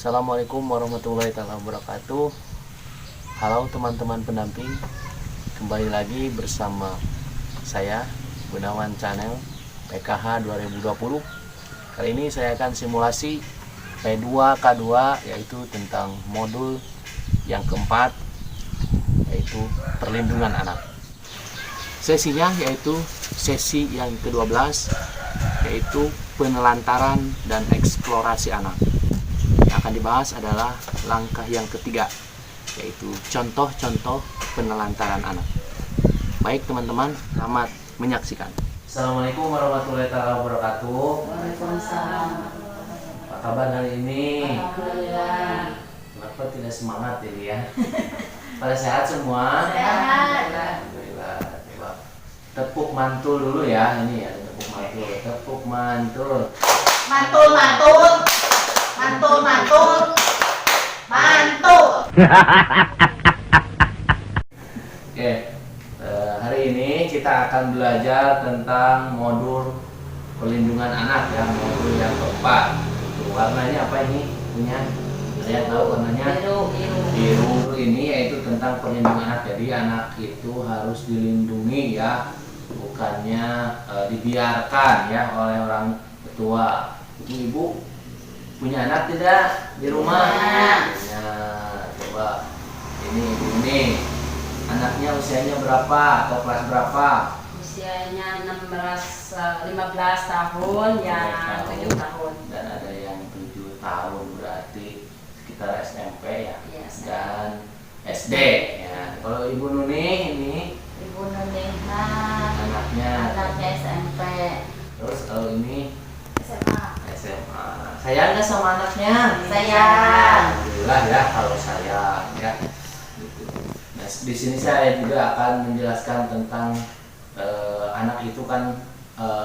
Assalamualaikum warahmatullahi wabarakatuh. Halo teman-teman pendamping, kembali lagi bersama saya Gunawan Channel PKH 2020. Kali ini saya akan simulasi P2K2, yaitu tentang modul yang keempat, yaitu perlindungan anak. Sesinya yaitu sesi yang ke-12, yaitu penelantaran dan eksplorasi anak. Yang akan dibahas adalah langkah yang ketiga, yaitu contoh-contoh penelantaran anak. Baik teman-teman, selamat menyaksikan. Assalamualaikum warahmatullahi wabarakatuh. Waalaikumsalam. Apa kabar hari ini? Alhamdulillah. Kenapa tidak semangat ini ya? Pada sehat semua? Sehat. Alhamdulillah. Coba tepuk mantul dulu ya. Ini ya, tepuk mantul. Tepuk mantul. Mantul, mantul. Mantul, mantul. Mantul. Oke, hari ini kita akan belajar tentang modul perlindungan anak ya, modul yang keempat. Warnanya apa ini? Punya? Saya tahu warnanya Biru. biru. Ini yaitu tentang perlindungan anak. Jadi anak itu harus dilindungi ya, bukannya dibiarkan ya oleh orang tua. Ibu punya anak tidak di rumah? Punya. Coba ini anaknya usianya berapa atau kelas berapa? Usianya 15 tahun, yang 7 tahun. Dan ada yang 7 tahun, berarti sekitar SMP ya. Iya, Dan SD ya. Kalau Ibu Nuni ini Ibu Nunina, anaknya SMP. terus kalau ini SMA. SMA. Sayang nggak sama anaknya? Sayang. Alhamdulillah ya kalau sayang ya. Gitu. Nah, di sini saya juga akan menjelaskan tentang anak itu kan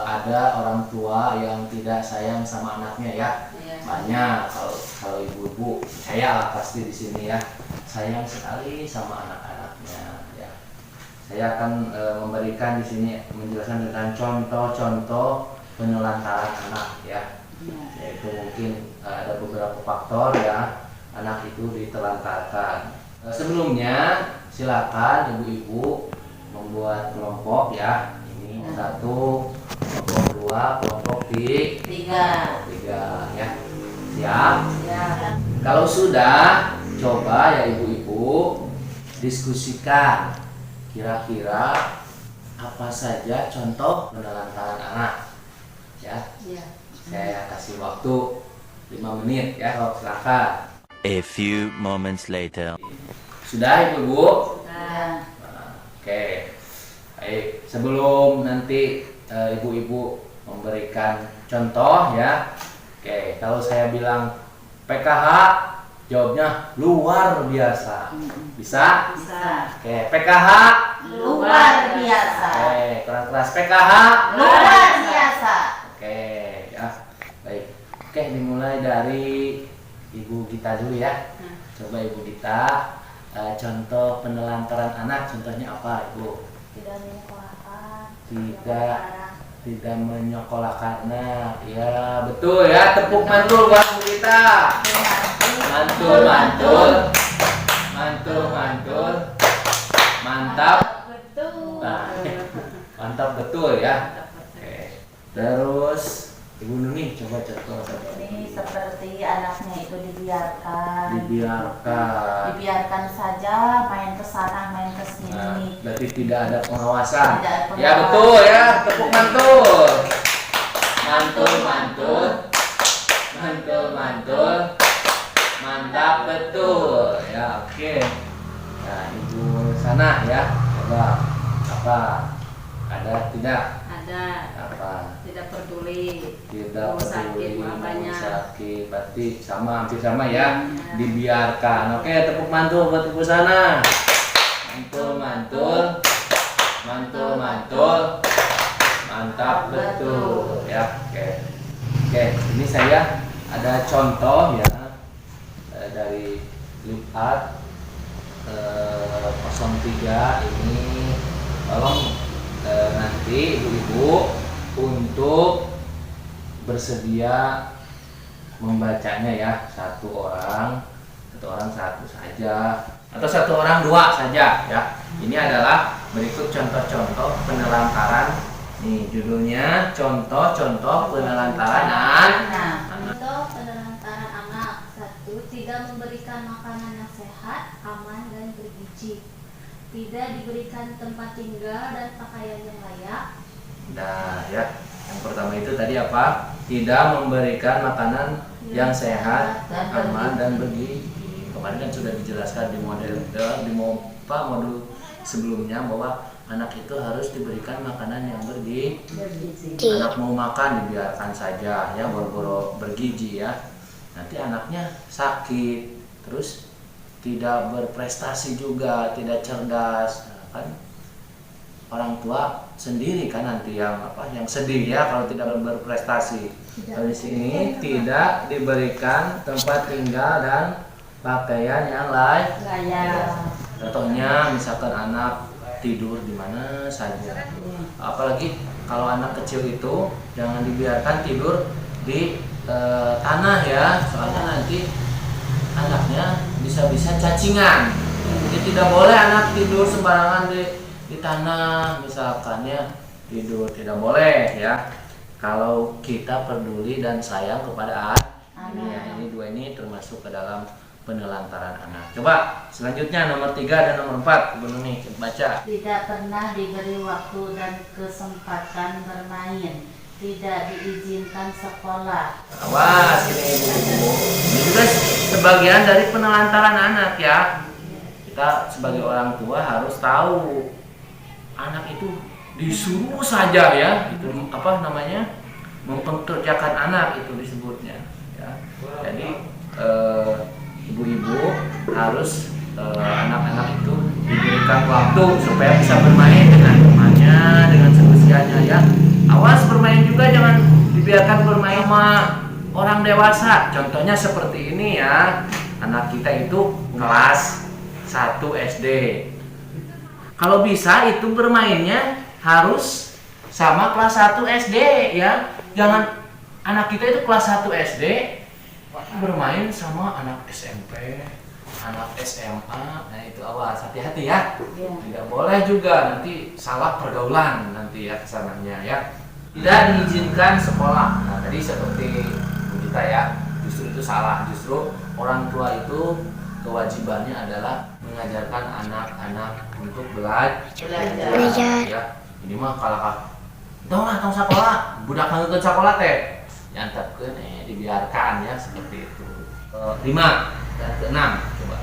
ada orang tua yang tidak sayang sama anaknya ya. Iya. Banyak kalau ibu-ibu saya lah pasti di sini ya, sayang sekali sama anak-anaknya ya. Saya akan memberikan di sini menjelaskan tentang contoh-contoh penelantaran anak ya. Yaitu mungkin ada beberapa faktor ya anak itu ditelantarkan. Sebelumnya silakan ibu-ibu membuat kelompok ya. Ini satu, kelompok dua, kelompok tiga ya. Siap? Ya. Kalau sudah, coba ya ibu-ibu diskusikan kira-kira apa saja contoh penelantaran anak ya. Iya. Saya kasih waktu 5 menit ya. Silakan. A few moments later. Sudah ibu-ibu? Nah, Oke. Baik, sebelum nanti ibu-ibu memberikan contoh ya. Oke, kalau saya bilang PKH, jawabnya luar biasa. Bisa? bisa. Oke, PKH. Luar biasa. Oke, kurang keras. PKH. Luar biasa. Oke, ya. Baik. Oke, dimulai dari Ibu Gita dulu ya. Coba Ibu Gita, contoh penelantaran anak, contohnya apa Ibu? Tidak menyekolahkan. Tidak menyekolahkan anak. Ya, betul ya. Tepuk mantul buat Bu Gita. Mantul. Mantap. Betul. Nah, mantap betul ya. Oke. Terus Ibu Nuni coba contoh Ini seperti anaknya itu dibiarkan saja main ke sana main ke sini. Nah, berarti tidak ada pengawasan. Tidak ada Ya pengawasan. betul ya, tepuk mantul. Mantap betul. Ya oke. Nah Ibu sana ya, coba apa? Ada tidak? Ada. Apa? Tidak peduli. Tidak Mau sakit, peduli, mau apanya. mau sakit, berarti hampir sama ya. Dibiarkan. Oke, tepuk mantul buat Ibu sana. Mantul. Mantap betul ya. Oke, ini saya ada contoh ya dari lipat 03 ini. Tolong nanti ibu-ibu untuk bersedia membacanya ya, satu orang satu saja atau satu orang dua saja ya. Ini adalah berikut contoh-contoh penelantaran. Nih judulnya contoh-contoh penelantaran anak. Contoh penelantaran anak. 1. Tidak memberikan makanan yang sehat, aman, dan bergizi. Tidak diberikan tempat tinggal dan pakaian yang layak. Nah ya, yang pertama itu tadi apa? Tidak memberikan makanan yang sehat, aman, dan bergizi. Kemarin kan sudah dijelaskan di modul sebelumnya bahwa anak itu harus diberikan makanan yang bergizi. Anak mau makan dibiarkan saja ya, boro-boro bergizi ya. Nanti anaknya sakit, terus tidak berprestasi juga, tidak cerdas, kan? Orang tua sendiri kan nanti yang sedih ya kalau tidak berprestasi. Di sini tidak diberikan tempat tinggal dan pakaian yang layak. Contohnya misalkan anak tidur di mana saja. Apalagi kalau anak kecil itu jangan dibiarkan tidur di tanah ya, soalnya nanti anaknya bisa-bisa cacingan. Jadi tidak boleh anak tidur sembarangan di tanah misalkan ya, tidur tidak boleh ya. Kalau kita peduli dan sayang kepada anak, ini dua ini termasuk ke dalam penelantaran anak. Coba selanjutnya nomor 3 dan nomor 4 Ibu Nuni baca. Tidak pernah diberi waktu dan kesempatan bermain. Tidak diizinkan sekolah. Awas ini Ibu. Ini juga sebagian dari penelantaran anak ya. Kita sebagai orang tua harus tahu anak itu disuruh saja ya, itu mempekerjakan anak itu disebutnya ya. Jadi ibu-ibu harus anak-anak itu diberikan waktu supaya bisa bermain dengan temannya, dengan seusianya ya. Awas bermain juga jangan dibiarkan bermain sama orang dewasa. Contohnya seperti ini ya. Anak kita itu kelas 1 SD. Kalau bisa itu bermainnya harus sama kelas 1 SD ya. Jangan anak kita itu kelas 1 SD bermain sama anak SMP, anak SMA. Nah itu awas, hati-hati ya. Tidak boleh juga nanti salah pergaulan nanti ya kesananya ya. Tidak diizinkan sekolah. Nah tadi seperti kita ya, justru itu salah. Justru orang tua itu kewajibannya adalah mengajarkan anak-anak untuk belajar. Ya, ini mah kalau tong sekolah, budak ke sekolah teh, nyantapkeun dibiarkan ya seperti itu. 5 dan ke-6 coba.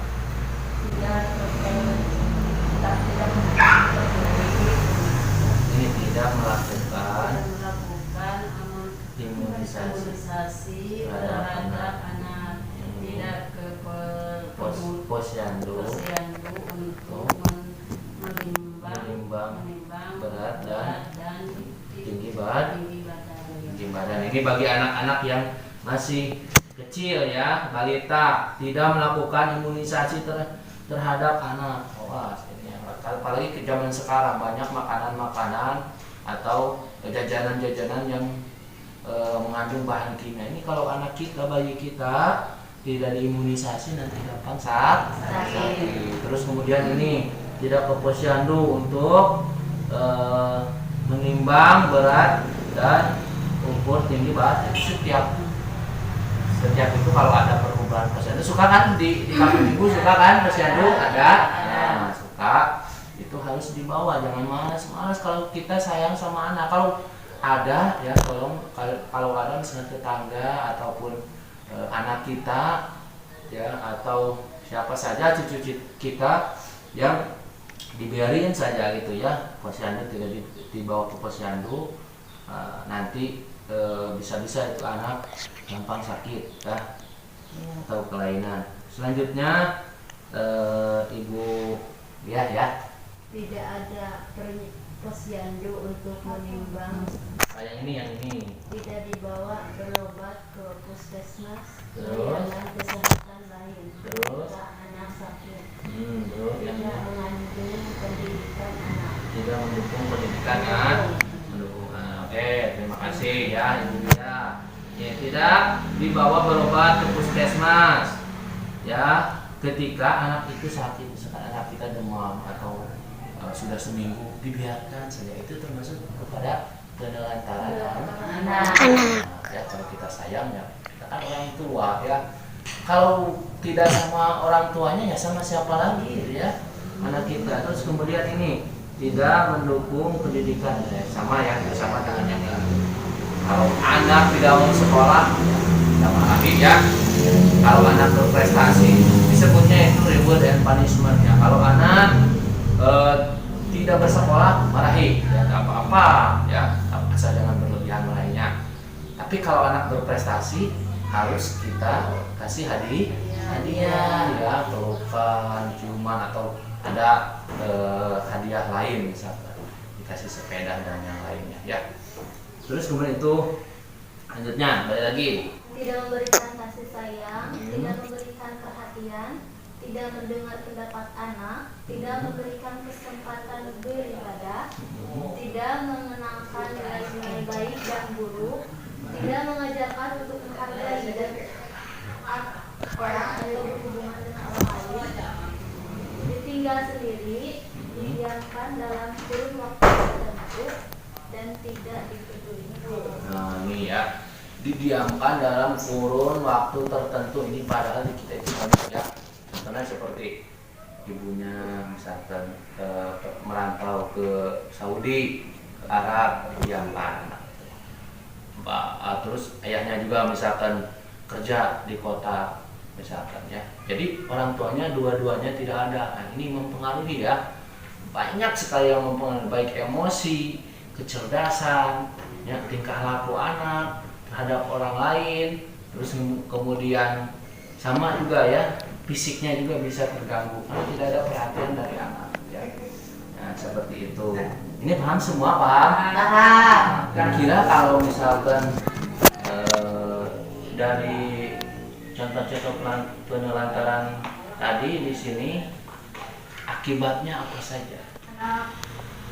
Ini tidak melakukan imunisasi terhadap anak. Tidak ke posyandu untuk menimbang berat dan tinggi badan. badan. Ini bagi anak-anak yang masih kecil ya, balita, tidak melakukan imunisasi terhadap anak. Apalagi ke zaman sekarang banyak makanan-makanan atau jajanan-jajanan yang mengandung bahan kimia. Ini kalau anak kita, bayi kita tidak diimunisasi nanti gampang sakit. Terus kemudian ini tidak ke posyandu untuk menimbang berat dan ukur tinggi badan. Setiap itu kalau ada perubahan posyandu suka kan di kampung ibu suka kan posyandu ada. Nah, suka itu harus dibawa, jangan malas kalau kita sayang sama anak. Kalau ada ya tolong, kalau ada misalnya tetangga ataupun anak kita ya atau siapa saja cucu kita yang dibiarin saja gitu ya, posyandu tidak dibawa ke posyandu, nanti bisa-bisa itu anak gampang sakit ya, atau kelainan. Selanjutnya Ibu ya. Tidak ada posyandu untuk menimbang. Yang ini. Tidak dibawa berobat ke puskesmas, Terus? layanan kesehatan lain. Terus? Jika anak sakit. Terus yang Tidak mengandung pendidikan anak. tidak mendukung pendidikan anak. Oke, terima kasih ya Ibu ya. Ya, tidak dibawa berobat ya ketika anak itu sakit, misalkan anak kita demam atau sudah seminggu, dibiarkan saja, itu termasuk kepada penelantaran anak. Ya kalau kita sayang ya, kita kan orang tua ya. Kalau tidak sama orang tuanya ya sama siapa lagi gitu ya anak kita. Terus kemudian ini tidak mendukung pendidikan, sama ya, sama dengan yang lain. Kalau anak tidak mau sekolah, ya marahin ya. Kalau anak berprestasi, disebutnya itu reward and punishment ya. Kalau anak tidak bersekolah, marahi, ya nggak apa-apa ya, asal jangan berlebihan marahinya. Tapi kalau anak berprestasi, harus kita kasih hadiah ya, pelukan, ciuman, atau ada hadiah lain, misalkan dikasih sepeda dan yang lainnya ya. Terus kemudian itu lanjutnya balik lagi, tidak memberikan kasih sayang, tidak memberikan perhatian, tidak mendengar pendapat anak, tidak memberikan kesempatan beribadah, tidak mengenalkan nilai-nilai baik dan buruk, tidak mengajarkan untuk menghargai dan orang atau berhubungan dengan orang lain, ditinggal sendiri, didiamkan dalam kurun waktu tertentu, dan tidak dipeduli. nah ini ya, didiamkan dalam kurun waktu tertentu. Ini padahal di kita itu banyak ya, contohnya seperti ibunya misalkan merantau ke Saudi, ke Arab, didiamkan. Terus ayahnya juga misalkan kerja di kota misalkan ya, jadi orang tuanya dua-duanya tidak ada. Nah, ini mempengaruhi ya, banyak sekali yang mempengaruhi, baik emosi, kecerdasan ya, tingkah laku anak terhadap orang lain. Terus kemudian sama juga ya, fisiknya juga bisa terganggu karena tidak ada perhatian dari anak ya. Nah, seperti itu. Ini paham semua, paham? Nah, kira-kira kalau misalkan dari contoh-contoh penelantaran tadi di sini, akibatnya apa saja? Anak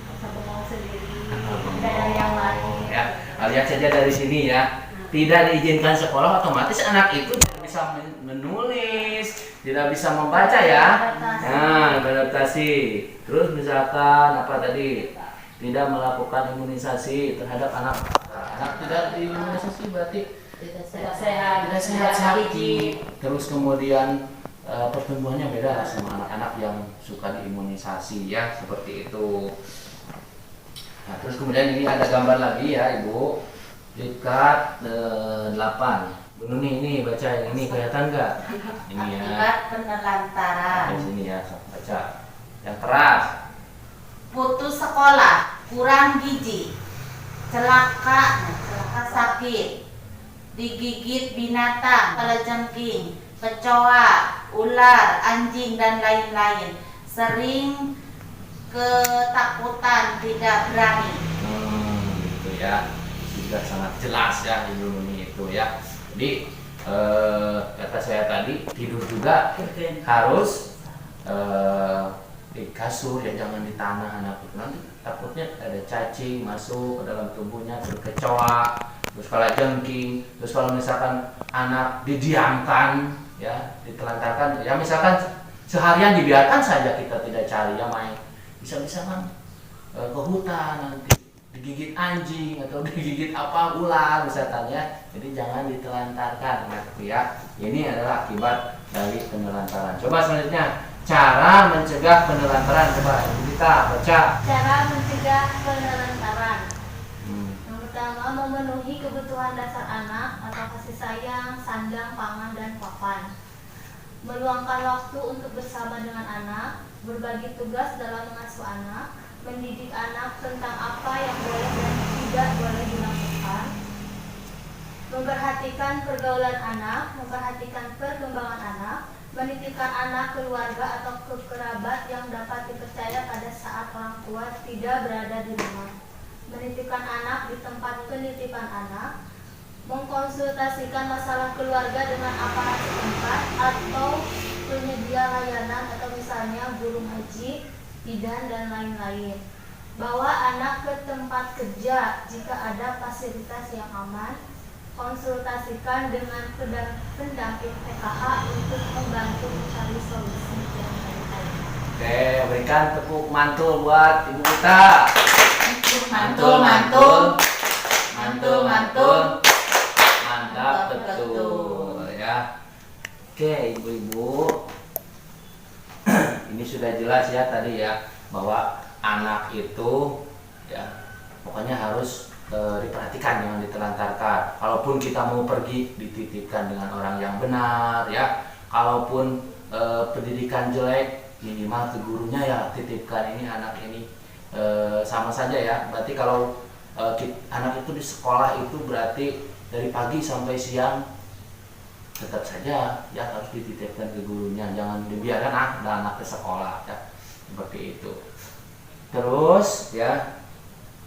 bisa bengong sendiri, tidak ada yang lain. Ya, lihat saja dari sini ya. Tidak diizinkan sekolah, otomatis anak itu tidak bisa menulis, tidak bisa membaca ya. Nah, beradaptasi. Terus misalkan apa tadi? Tidak melakukan imunisasi terhadap anak. Anak tidak diimunisasi berarti Tidak sehat, tidak sehat, sakit. Terus kemudian pertumbuhannya beda sama anak-anak yang suka diimunisasi ya, seperti itu. Nah, terus kemudian ini ada gambar lagi ya Ibu, dekat 8. Bu Nuni ini baca yang ini, kelihatan nggak? Ini ya. Akibat penelantaran. Di sini ya, baca. Yang keras. Putus sekolah, kurang gizi, celaka sakit, digigit binatang, kalajengking, kecoa, ular, anjing, dan lain-lain. Sering ketakutan, tidak berani. Gitu ya, sudah sangat jelas ya Ibu Nuni itu ya. Jadi kata saya tadi, tidur juga harus di kasur ya, jangan di tanah anak itu, nanti takutnya ada cacing masuk ke dalam tubuhnya, berkecoa, terus kalajengking. Terus kalau misalkan anak didiamkan ya, ditelantarkan ya, misalkan seharian dibiarkan saja, kita tidak cari ya, main bisa-bisa kan ke hutan, nanti digigit anjing atau digigit apa, ular misalkan ya. Jadi jangan ditelantarkan ya. Ini adalah akibat dari penelantaran. Coba selanjutnya, cara mencegah penelantaran. Coba kita baca. Cara mencegah penelantaran. Yang pertama, memenuhi kebutuhan dasar anak atau kasih sayang, sandang, pangan, dan papan. Meluangkan waktu untuk bersama dengan anak, berbagi tugas dalam mengasuh anak, mendidik anak tentang apa yang boleh dan tidak boleh dilakukan, memperhatikan pergaulan anak, memperhatikan perkembangan anak, menitipkan anak keluarga atau ke kerabat yang dapat dipercaya pada saat orang tua tidak berada di rumah, menitipkan anak di tempat penitipan anak, mengkonsultasikan masalah keluarga dengan aparat setempat atau penyedia layanan atau misalnya guru haji, bidan, dan lain-lain. Bawa anak ke tempat kerja jika ada fasilitas yang aman. Konsultasikan dengan pendamping PKH untuk membantu solusi yang baik. Oke, berikan tepuk mantul buat Ibu kita. Mantul, mantul. Mantul, mantul. Mantap betul ya. Oke, Ibu-ibu. Ini sudah jelas ya tadi ya bahwa anak itu ya pokoknya harus diperhatikan, jangan ditelantarkan. Kalaupun kita mau pergi, dititipkan dengan orang yang benar ya. Kalaupun pendidikan jelek, minimal ke gurunya ya titipkan ini anak ini. Sama saja ya. Berarti kalau anak itu di sekolah itu berarti dari pagi sampai siang tetap saja ya harus dititipkan ke gurunya, jangan dibiarkan anak ke sekolah ya, seperti itu. Terus ya,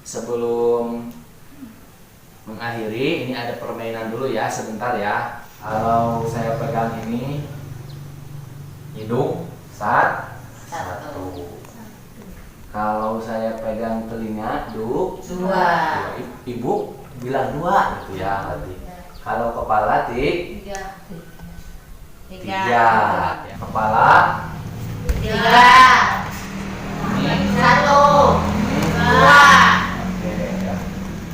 sebelum mengakhiri ini ada permainan dulu ya sebentar ya. Kalau saya pegang ini hidung satu. Kalau saya pegang telinga dua. Ibu bilang dua gitu ya berarti. Kalau kepala tiga. Kepala Tiga. Satu. Dua. Oke ya.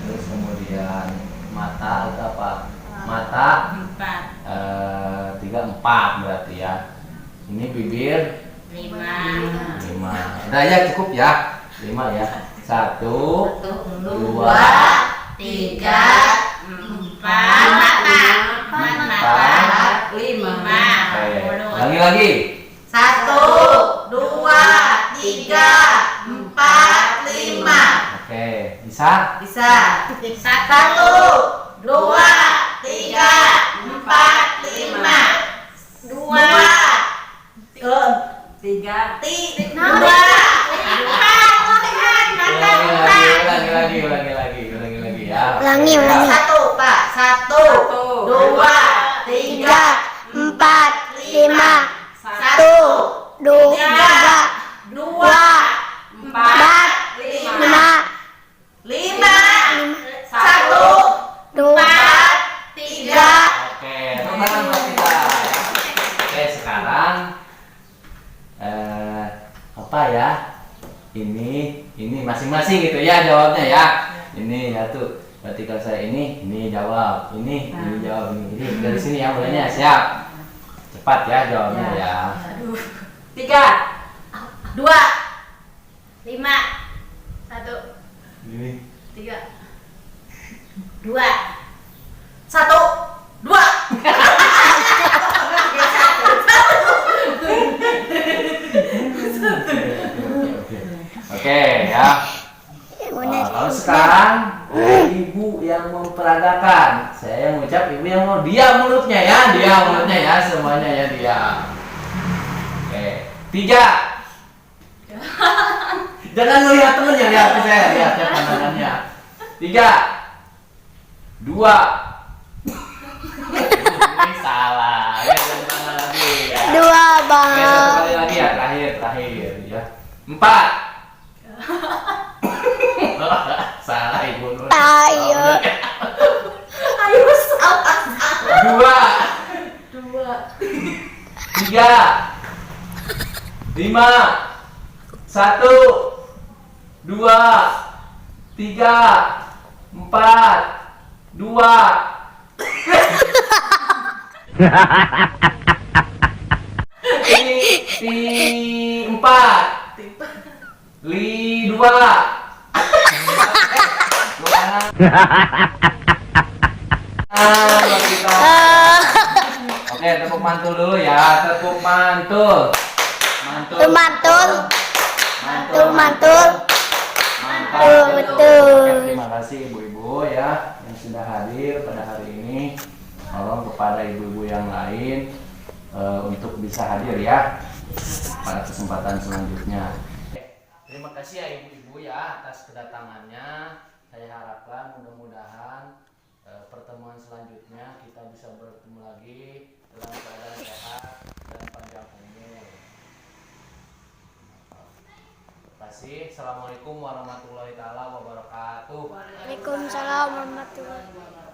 Terus kemudian mata itu apa? Mata 4. 3, 4 berarti ya. Ini bibir 5. 5. Udah ya cukup ya. 5 ya. 1, 2, 3, 4, 5. Lagi. 1, 2, 3, 4, 5. Oke, bisa? Bisa. 1, 2, 3, 4, 5. 2, 3, Ulangi ya. Ulangi. 1, Pak. 1, 2, 3, 4, 5, 1, 2, 2, 4, 5. 5, 1, 2, 3. Oke, teman-teman buat kita. Oke, sekarang apa ya? Ini masing-masing gitu ya jawabnya ya. Ini ya tuh. Berarti kalau saya ini jawab, ini jawab, ini dari sini ya mulainya siap. Cepat ya jawabnya ya. 3, 2, 5, 1, Ini 3, 2, 1, 2. Oke ya. Kalau sekarang ibu yang memperagakan, saya yang ucap, ibu yang mau diam mulutnya ya, semuanya ya diam. Oke, 3. Jangan melihat temennya, lihat ke saya, lihat ya pandangannya. 3, 2. Ini salah, ya jangan lagi ya. 2 Oke, bang. satu kali lagi ya, terakhir ya. 4. Salah ibu Nur. Ayo. Ayo salah. 2, 3, 5, 1, 2, 3, 4, 2. Ini 4. 2. Oke, tepuk mantul dulu ya, tepuk mantul. Mantul. Mantap. Betul. Oke, terima kasih ibu-ibu ya yang sudah hadir pada hari ini. Tolong kepada ibu-ibu yang lain untuk bisa hadir ya pada kesempatan selanjutnya. Terima kasih ya ibu-ibu ya atas kedatangannya. Saya harapkan mudah-mudahan pertemuan selanjutnya kita bisa bertemu lagi dalam keadaan sehat dan panjang umur. Terima kasih. Assalamualaikum warahmatullahi wabarakatuh. Waalaikumsalam warahmatullahi wabarakatuh.